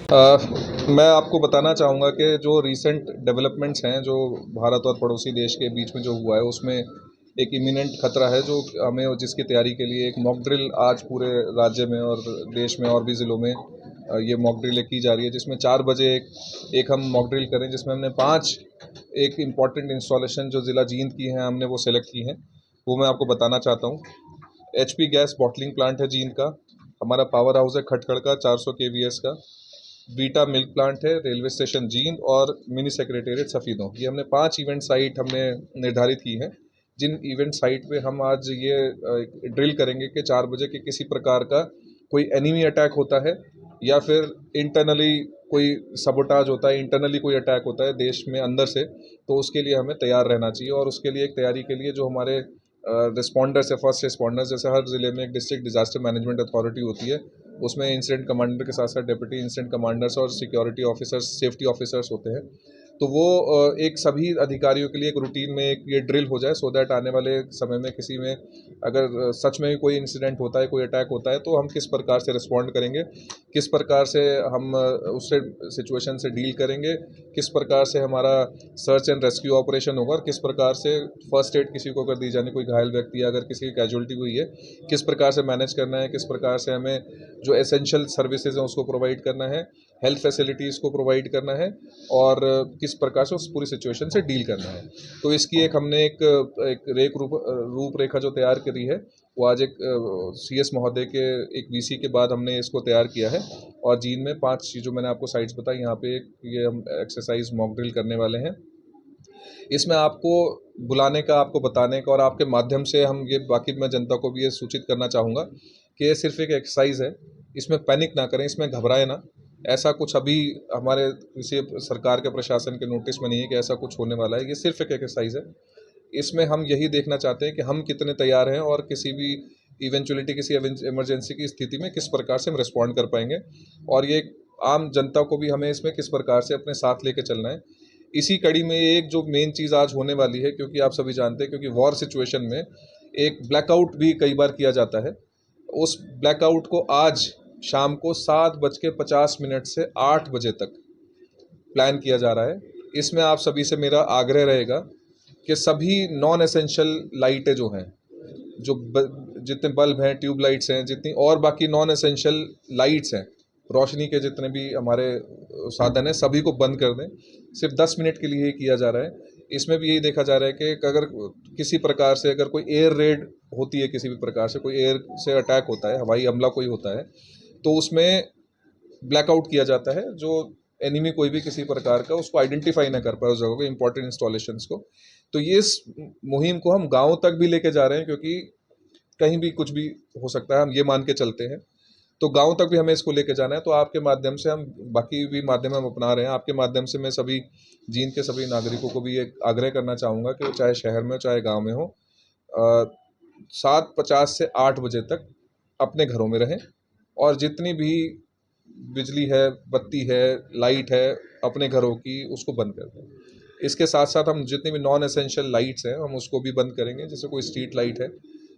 मैं आपको बताना चाहूँगा कि जो रीसेंट डेवलपमेंट्स हैं, जो भारत और पड़ोसी देश के बीच में जो हुआ है, उसमें एक इमिनेंट खतरा है जो हमें, जिसकी तैयारी के लिए एक मॉक ड्रिल आज पूरे राज्य में और देश में और भी ज़िलों में ये मॉक ड्रिल की जा रही है, जिसमें 4 बजे एक हम मॉक ड्रिल करें, जिसमें हमने 5 एक इम्पॉर्टेंट इंस्टॉलेशन जो ज़िला जींद की हैं, हमने वो सेलेक्ट की हैं। वो मैं आपको बताना चाहता हूँ। HP गैस बॉटलिंग प्लांट है जींद का। हमारा पावर हाउस है खटखड़ का 400 KVS का। बीटा मिल्क प्लांट है रेलवे स्टेशन जींद, और मिनी सेक्रेटेरिएट सफ़ीदों। ये हमने 5 इवेंट साइट हमने निर्धारित की हैं, जिन इवेंट साइट पे हम आज ये ड्रिल करेंगे कि 4 बजे के किसी प्रकार का कोई एनिमी अटैक होता है या फिर इंटरनली कोई सबोटाज होता है, इंटरनली कोई अटैक होता है देश में अंदर से, तो उसके लिए हमें तैयार रहना चाहिए। और उसके लिए एक तैयारी के लिए जो हमारे रिस्पॉन्डर्स है, फर्स्ट रिस्पॉन्डर्स, जैसे हर ज़िले में एक डिस्ट्रिक्ट डिजास्टर मैनेजमेंट अथॉरिटी होती है, उसमें इंसिडेंट कमांडर के साथ साथ डेप्यूटी इंसिडेंट कमांडर्स और सिक्योरिटी ऑफिसर्स, सेफ्टी ऑफिसर्स होते हैं। तो वो एक सभी अधिकारियों के लिए एक रूटीन में एक ये ड्रिल हो जाए, सो दैट आने वाले समय में किसी में अगर सच में कोई इंसिडेंट होता है, कोई अटैक होता है, तो हम किस प्रकार से रिस्पॉन्ड करेंगे, किस प्रकार से हम उससे सिचुएशन से डील करेंगे, किस प्रकार से हमारा सर्च एंड रेस्क्यू ऑपरेशन होगा, और किस प्रकार से फर्स्ट एड किसी को अगर दी जानी, कोई घायल व्यक्ति या अगर किसी की कैजुअलिटी हुई है, किस प्रकार से मैनेज करना है, किस प्रकार से हमें जो एसेंशियल सर्विसेज हैं उसको प्रोवाइड करना है, हेल्थ फैसिलिटीज़ को प्रोवाइड करना है, और किस प्रकार से उस पूरी सिचुएशन से डील करना है। तो इसकी एक हमने एक रूपरेखा जो तैयार करी है, वो आज एक CS महोदय के एक VC के बाद हमने इसको तैयार किया है। और जींद में 5 जो मैंने आपको साइट्स बताई, यहाँ पे ये हम एक्सरसाइज मॉक ड्रिल करने वाले हैं। इसमें आपको बुलाने का, आपको बताने का, और आपके माध्यम से हम ये बाकी मैं जनता को भी ये सूचित करना चाहूँगा कि ये सिर्फ एक एक्सरसाइज है। इसमें पैनिक ना करें, इसमें घबराएं ना। ऐसा कुछ अभी हमारे किसी सरकार के प्रशासन के नोटिस में नहीं है कि ऐसा कुछ होने वाला है। ये सिर्फ एक एक्सरसाइज है। इसमें हम यही देखना चाहते हैं कि हम कितने तैयार हैं और किसी भी इवेंचुअलिटी, किसी इमरजेंसी की स्थिति में किस प्रकार से हम रिस्पॉन्ड कर पाएंगे। और ये आम जनता को भी हमें इसमें किस प्रकार से अपने साथ लेके चलना है। इसी कड़ी में एक जो मेन चीज़ आज होने वाली है, क्योंकि आप सभी जानते हैं, क्योंकि वॉर सिचुएशन में एक ब्लैकआउट भी कई बार किया जाता है। उस ब्लैकआउट को आज शाम को 7:50 से 8 बजे तक प्लान किया जा रहा है। इसमें आप सभी से मेरा आग्रह रहेगा कि सभी नॉन एसेंशियल लाइटें जो हैं, जितने बल्ब हैं, ट्यूब लाइट्स हैं, जितनी और बाकी नॉन एसेंशियल लाइट्स हैं, रोशनी के जितने भी हमारे साधन हैं, सभी को बंद कर दें। सिर्फ 10 मिनट के लिए ही किया जा रहा है। इसमें भी यही देखा जा रहा है कि अगर किसी प्रकार से अगर कोई एयर रेड होती है, किसी भी प्रकार से कोई एयर से अटैक होता है, हवाई हमला कोई होता है, तो उसमें ब्लैकआउट किया जाता है। जो एनिमी कोई भी किसी प्रकार का उसको आइडेंटिफाई ना कर पाए, उस जगह को, इंपॉर्टेंट इंस्टॉलेशंस को। तो ये इस मुहिम को हम गाँव तक भी लेके जा रहे हैं, क्योंकि कहीं भी कुछ भी हो सकता है, हम ये मान के चलते हैं। तो गांव तक भी हमें इसको लेके जाना है। तो आपके माध्यम से, हम बाकी भी माध्यम हम अपना रहे हैं, आपके माध्यम से मैं सभी जींद के सभी नागरिकों को भी एक आग्रह करना चाहूँगा कि वो चाहे शहर में हो चाहे गांव में हो, 7:50 से 8 बजे तक अपने घरों में रहें, और जितनी भी बिजली है, बत्ती है, लाइट है अपने घरों की, उसको बंद कर दें। इसके साथ साथ हम जितनी भी नॉन एसेंशियल लाइट्स हैं, हम उसको भी बंद करेंगे। जैसे कोई स्ट्रीट लाइट है,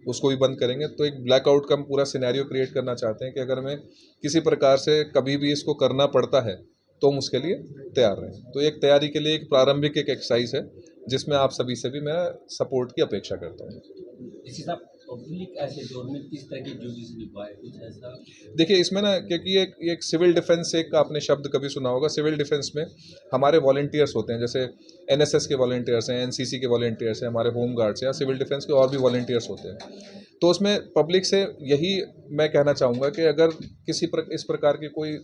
उसको भी बंद करेंगे। तो एक ब्लैकआउट का हम पूरा सिनेरियो क्रिएट करना चाहते हैं कि अगर हमें किसी प्रकार से कभी भी इसको करना पड़ता है, तो हम उसके लिए तैयार रहें। तो एक तैयारी के लिए एक प्रारंभिक एक एक्सरसाइज है, जिसमें आप सभी से भी मैं सपोर्ट की अपेक्षा करता हूँ। इसी साहब, पब्लिक ऐसे दौर में किस तरह की ड्यूटीज निभाए, कुछ ऐसा? देखिए, इसमें ना, क्योंकि एक सिविल डिफेंस, एक आपने शब्द कभी सुना होगा, सिविल डिफेंस में हमारे वॉलंटियर्स होते हैं, जैसे NSS के वॉलंटियर्स हैं, NCC के वॉलंटियर्स हैं, हमारे होम गार्ड्स हैं, या सिविल डिफेंस के और भी वॉलंटियर्स होते हैं। तो उसमें पब्लिक से यही मैं कहना चाहूँगा कि अगर इस प्रकार की कोई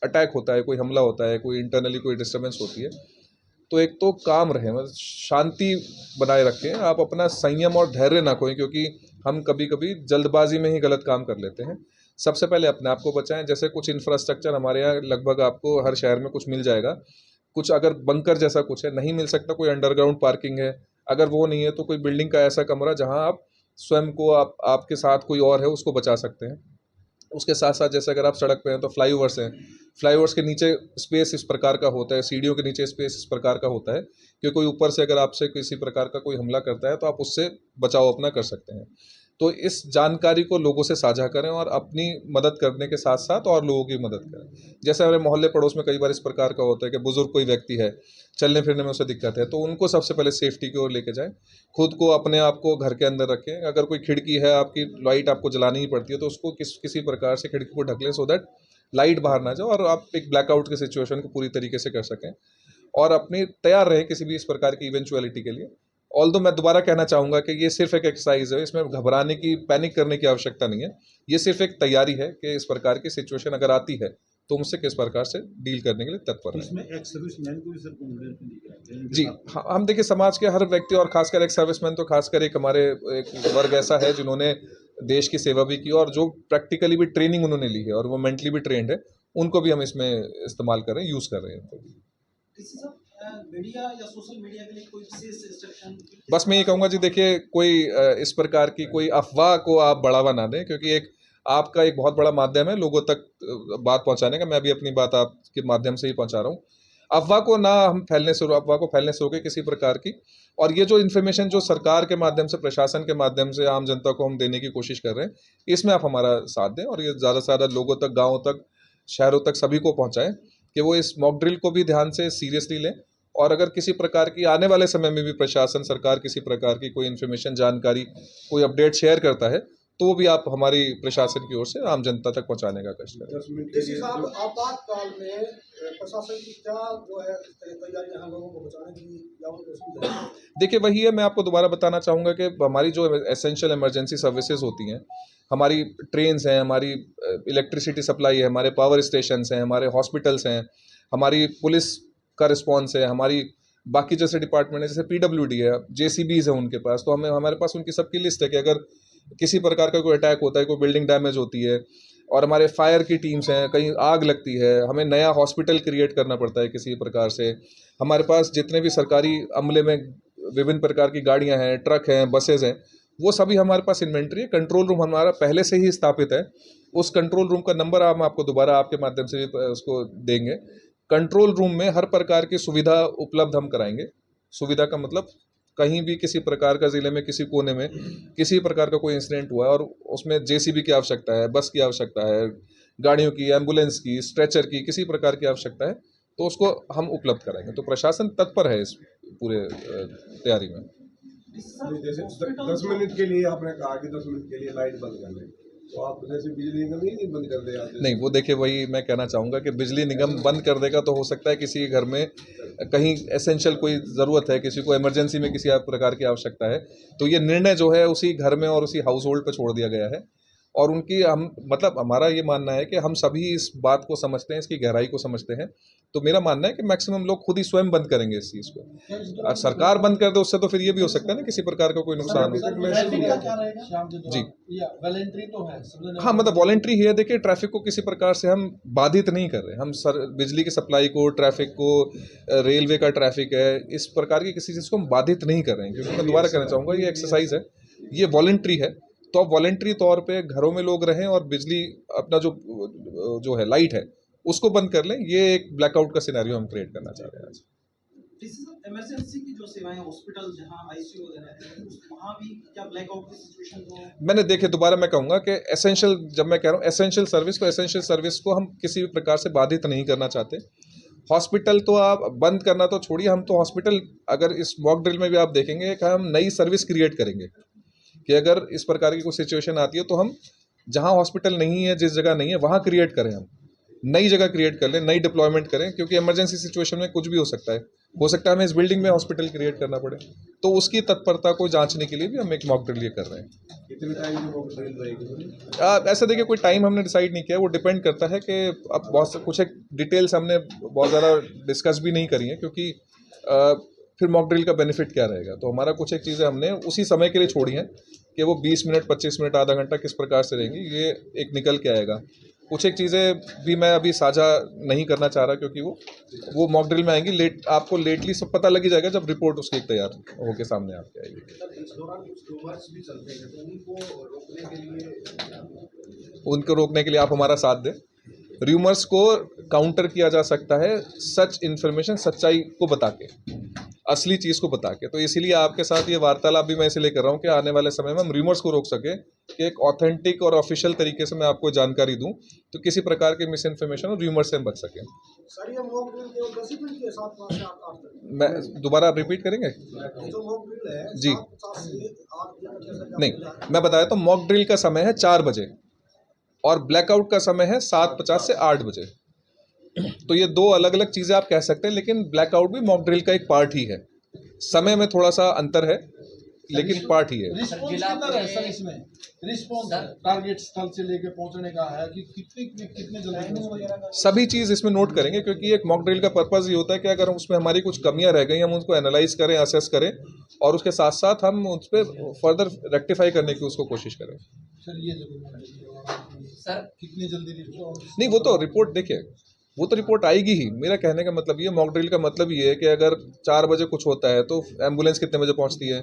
अटैक होता है, कोई हमला होता है, कोई इंटरनली कोई डिस्टर्बेंस होती है, तो एक तो काम रहे, मतलब शांति बनाए रखें। आप अपना संयम और धैर्य ना खोएं, क्योंकि हम कभी कभी जल्दबाजी में ही गलत काम कर लेते हैं। सबसे पहले अपने आप को बचाएं। जैसे कुछ इंफ्रास्ट्रक्चर हमारे यहाँ लगभग आपको हर शहर में कुछ मिल जाएगा। कुछ अगर बंकर जैसा कुछ है, नहीं मिल सकता, कोई अंडरग्राउंड पार्किंग है, अगर वो नहीं है, तो कोई बिल्डिंग का ऐसा कमरा जहाँ आप स्वयं को, आपके साथ कोई और है, उसको बचा सकते हैं। उसके साथ साथ जैसे अगर आप सड़क पे हैं, तो फ्लाईओवर्स हैं, फ्लाईओवर्स के नीचे स्पेस इस प्रकार का होता है, सीढ़ियों के नीचे स्पेस इस प्रकार का होता है कि कोई ऊपर से अगर आपसे किसी प्रकार का कोई हमला करता है, तो आप उससे बचाव अपना कर सकते हैं। तो इस जानकारी को लोगों से साझा करें और अपनी मदद करने के साथ साथ और लोगों की मदद करें। जैसे हमारे मोहल्ले पड़ोस में कई बार इस प्रकार का होता है कि बुजुर्ग कोई व्यक्ति है, चलने फिरने में उसे दिक्कत है, तो उनको सबसे पहले सेफ्टी की ओर लेके जाएं। खुद को अपने आप को घर के अंदर रखें। अगर कोई खिड़की है, आपकी लाइट आपको जलानी ही पड़ती है, तो उसको किसी प्रकार से खिड़की को ढक लें, सो दैट लाइट बाहर ना जाए और आप एक ब्लैकआउट की सिचुएशन को पूरी तरीके से कर सकें और अपनी तैयार रहें किसी भी इस प्रकार की इवेंचुअलिटी के लिए। ऑल्दो मैं दोबारा कहना चाहूँगा कि ये सिर्फ एक एक्सरसाइज है, इसमें घबराने की, पैनिक करने की आवश्यकता नहीं है। ये सिर्फ एक तैयारी है कि इस प्रकार की सिचुएशन अगर आती है तो उनसे किस प्रकार से डील करने के लिए तत्पर है। इसमें एक्स सर्विसमैन को भी सर कॉन्फिडेंस जी हाँ, हम देखिए समाज के हर व्यक्ति और खासकर एक सर्विसमैन, तो खासकर एक हमारे एक वर्ग ऐसा है जिन्होंने देश की सेवा भी की और जो प्रैक्टिकली भी ट्रेनिंग उन्होंने ली है और वो मेंटली भी ट्रेंड है, उनको भी हम इसमें इस्तेमाल कर रहे हैं, यूज़ कर रहे हैं। मीडिया या सोशल मीडिया के लिए कोई विशेष इंस्ट्रक्शन? बस मैं ये कहूँगा जी, देखिए कोई इस प्रकार की कोई अफवाह को आप बढ़ावा ना दें, क्योंकि एक आपका एक बहुत बड़ा माध्यम है लोगों तक बात पहुंचाने का। मैं भी अपनी बात आपके माध्यम से ही पहुंचा रहा हूँ। अफवाह को ना हम अफवाह को फैलने से रोके किसी प्रकार की। और ये जो इन्फॉर्मेशन जो सरकार के माध्यम से, प्रशासन के माध्यम से आम जनता को हम देने की कोशिश कर रहे हैं, इसमें आप हमारा साथ दें और ये ज़्यादा से ज़्यादा लोगों तक, गाँवों तक, शहरों तक सभी को पहुँचाएँ कि वो इस मॉक ड्रिल को भी ध्यान से सीरियसली लें। और अगर किसी प्रकार की आने वाले समय में भी प्रशासन, सरकार किसी प्रकार की कोई इन्फॉर्मेशन, जानकारी, कोई अपडेट शेयर करता है, तो वो भी आप हमारी प्रशासन की ओर से आम जनता तक पहुंचाने का कष्ट करें। इस हिसाब आपातकाल में प्रशासन की क्या जो है तैयारी यहाँ लोगों को बचाने की या उनको सुविधा? देखिए वही है, मैं आपको दोबारा बताना चाहूँगा कि हमारी जो एसेंशियल इमरजेंसी सर्विसेज होती हैं, हमारी ट्रेन्स हैं, हमारी इलेक्ट्रिसिटी सप्लाई है, हमारे पावर स्टेशंस हैं, हमारे हॉस्पिटल्स हैं, हमारी पुलिस का रिस्पॉन्स है, हमारी बाकी जैसे डिपार्टमेंट है, जैसे पीडब्ल्यूडी है, जेसीबीज है उनके पास, तो हमारे पास उनकी सबकी लिस्ट है कि अगर किसी प्रकार का कोई अटैक होता है, कोई बिल्डिंग डैमेज होती है, और हमारे फायर की टीम्स हैं, कहीं आग लगती है, हमें नया हॉस्पिटल क्रिएट करना पड़ता है किसी प्रकार से, हमारे पास जितने भी सरकारी अमले में विभिन्न प्रकार की गाड़ियां हैं, ट्रक हैं, बसेज हैं, वो सभी हमारे पास इन्वेंट्री है। कंट्रोल रूम हमारा पहले से ही स्थापित है। उस कंट्रोल रूम का नंबर हम आपको दोबारा आपके माध्यम से भी उसको देंगे। कंट्रोल रूम में हर प्रकार की सुविधा उपलब्ध हम कराएंगे। सुविधा का मतलब कहीं भी किसी प्रकार का, ज़िले में किसी कोने में किसी प्रकार का कोई इंसिडेंट हुआ है और उसमें जेसीबी की आवश्यकता है, बस की आवश्यकता है, गाड़ियों की, एम्बुलेंस की, स्ट्रेचर की, किसी प्रकार की आवश्यकता है, तो उसको हम उपलब्ध कराएंगे। तो प्रशासन तत्पर है इस पूरे तैयारी में। जैसे 10 मिनट के लिए आपने कहा कि 10 मिनट के लिए लाइट बंद कर दें, तो आप जैसे बिजली निगम ही नहीं बंद कर दे आप? नहीं, वो देखिए वही मैं कहना चाहूँगा कि बिजली निगम बंद कर देगा तो हो सकता है किसी घर में कहीं एसेंशियल कोई ज़रूरत है, किसी को इमरजेंसी में किसी प्रकार की आवश्यकता है, तो ये निर्णय जो है उसी घर में और उसी हाउस होल्ड पर छोड़ दिया गया है। और उनकी हम मतलब हमारा ये मानना है कि हम सभी इस बात को समझते हैं, इसकी गहराई को समझते हैं। तो मेरा मानना है कि मैक्सिमम लोग खुद ही स्वयं बंद करेंगे इस चीज़ को। सरकार बंद कर दे उससे तो फिर ये भी हो सकता है ना किसी प्रकार का कोई नुकसान हो। जी वॉलंटरी तो है, हाँ, मतलब वॉलंटरी ही है। देखिए ट्रैफिक को किसी प्रकार से हम बाधित नहीं कर रहे। हम बिजली की सप्लाई को, ट्रैफिक को, रेलवे का ट्रैफिक है, इस प्रकार की किसी चीज़ को हम बाधित नहीं कर रहे हैं। क्योंकि मैं दोबारा कहना चाहूँगा ये एक्सरसाइज है, ये वॉलंटरी है। तो अब वॉलंटरी तौर पे घरों में लोग रहें और बिजली अपना जो है लाइट है उसको बंद कर लें। ये एक ब्लैकआउट का सिनेरियो हम क्रिएट करना चाह रहे हैं आज। इमरजेंसी की जो सेवाएं, हॉस्पिटल जहां आईसीयू वगैरह है, वहां भी क्या ब्लैकआउट की सिचुएशन हो? मैंने देखिए दोबारा मैं कहूँगा कि एसेंशियल, जब मैं कह रहा हूँ एसेंशियल सर्विस, तो एसेंशियल सर्विस को हम किसी भी प्रकार से बाधित नहीं करना चाहते। हॉस्पिटल तो आप बंद करना तो छोड़िए, हम तो हॉस्पिटल, अगर इस मॉक ड्रिल में भी आप देखेंगे कि हम नई सर्विस क्रिएट करेंगे कि अगर इस प्रकार की कोई सिचुएशन आती है तो हम जहां हॉस्पिटल नहीं है, जिस जगह नहीं है, वहां क्रिएट करें, हम नई जगह क्रिएट कर लें, नई डिप्लॉयमेंट करें। क्योंकि इमरजेंसी सिचुएशन में कुछ भी हो सकता है हमें इस बिल्डिंग में हॉस्पिटल क्रिएट करना पड़े। तो उसकी तत्परता को जांचने के लिए भी हम एक मॉक ड्रिल ये कर रहे हैं। कितने टाइम में मॉक ड्रिल रहेगी? ऐसा देखिए कोई टाइम हमने डिसाइड नहीं किया, वो डिपेंड करता है कि अब बहुत कुछ एक डिटेल्स हमने बहुत ज़्यादा डिस्कस भी नहीं करी है, क्योंकि फिर मॉक ड्रिल का बेनिफिट क्या रहेगा। तो हमारा कुछ एक चीज़ें हमने उसी समय के लिए छोड़ी हैं कि वो 20 मिनट, 25 मिनट, आधा घंटा किस प्रकार से रहेंगी, ये एक निकल के आएगा। कुछ एक चीज़ें भी मैं अभी साझा नहीं करना चाह रहा, क्योंकि वो मॉक ड्रिल में आएंगी। आपको लेटली सब पता लग ही जाएगा जब रिपोर्ट उसकी तैयार होकर सामने आपके आएगी। उनको रोकने के लिए आप हमारा साथ दें। र्यूमर्स को काउंटर किया जा सकता है सच इन्फॉर्मेशन, सच्चाई को बता के। असली चीज़ को बता के। तो इसीलिए आपके साथ ये वार्तालाप भी मैं इसलिए कर रहा हूँ कि आने वाले समय में हम रूमर्स को रोक सके, कि एक ऑथेंटिक और ऑफिशियल तरीके से मैं आपको जानकारी दूं, तो किसी प्रकार के मिस इन्फॉर्मेशन और रूमर से हम बच सकें। सर ये मॉक ड्रिल केवल 10 मिनट के साथ 5 से 8 तक, मैं दोबारा आप रिपीट करेंगे? ये जो मॉक ड्रिल है जी। 7:50 से 8 बजे नहीं, मैं बताया तो मॉक ड्रिल का समय है 4 बजे और ब्लैकआउट का समय है 7:50 से 8 बजे। तो ये दो अलग अलग चीज़ें आप कह सकते हैं, लेकिन ब्लैकआउट भी मॉक ड्रिल का एक पार्ट ही है। समय में थोड़ा सा अंतर है, लेकिन पार्ट ही है। रिस्पॉन्स कितना है सर इसमें? रिस्पॉन्स टारगेट स्थल से लेके पहुंचने का है कि कितने जल्दी? सभी चीज़ इसमें नोट करेंगे, क्योंकि एक मॉक ड्रिल का पर्पज़ ये होता है कि अगर उसमें हमारी कुछ कमियां रह गई हम उनको एनालाइज करें, असेस करें और उसके साथ साथ हम उस पर फर्दर रेक्टिफाई करने की उसको कोशिश करें। सर ये सर कितनी जल्दी रिस्पॉन्स? नहीं, वो तो रिपोर्ट देखिए, वो तो रिपोर्ट आएगी ही। मेरा कहने का मतलब ये, मॉक ड्रिल का मतलब ये है कि अगर 4 बजे कुछ होता है तो एम्बुलेंस कितने बजे पहुंचती है,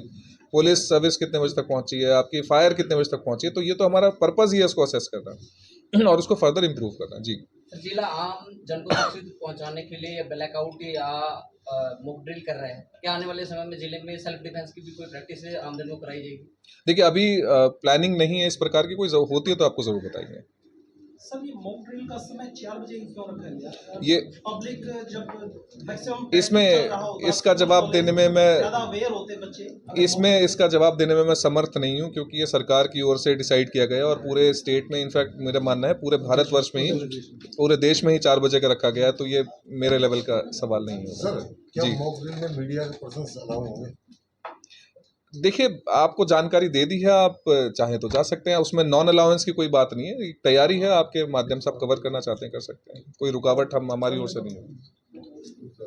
पुलिस सर्विस कितने बजे तक पहुंची है, आपकी फायर कितने बजे तक पहुंची है। तो ये तो हमारा पर्पज़ ही है उसको असेस करना और उसको फर्दर इम्प्रूव करना। जी, जिला आम जन को सुरक्षित पहुंचाने के लिए ब्लैकआउट या मॉक ड्रिल कर रहे हैं, क्या आने वाले समय में जिले में सेल्फ डिफेंस की भी कोई प्रैक्टिस है आम जन को कराई जाएगी? देखिए अभी प्लानिंग नहीं है इस प्रकार की, कोई होती है तो आपको ज़रूर बताएंगे। सर ये मॉक ड्रिल का समय 4 बजे ही क्यों रखा गया? ये पब्लिक जब मैक्सिमम इसमें इसका जवाब देने में मैं ज़्यादा अवेयर होते बच्चे, इसमें इसका जवाब देने में मैं समर्थ नहीं हूं, क्योंकि ये सरकार की ओर से डिसाइड किया गया और पूरे स्टेट में, इनफैक्ट मेरा मानना है पूरे भारतवर्ष में ही, पूरे देश में ही 4 बजे का रखा गया है। तो ये मेरे लेवल का सवाल नहीं है। सर क्या जी। मॉक ड्रिल में मीडिया के पर्सन्स अलाउ होंगे? देखिए आपको जानकारी दे दी है, आप चाहें तो जा सकते हैं, उसमें नॉन अलाउंस की कोई बात नहीं है, तैयारी है, आपके माध्यम से आप कवर करना चाहते हैं कर सकते हैं, कोई रुकावट हम हमारी ओर से नहीं है।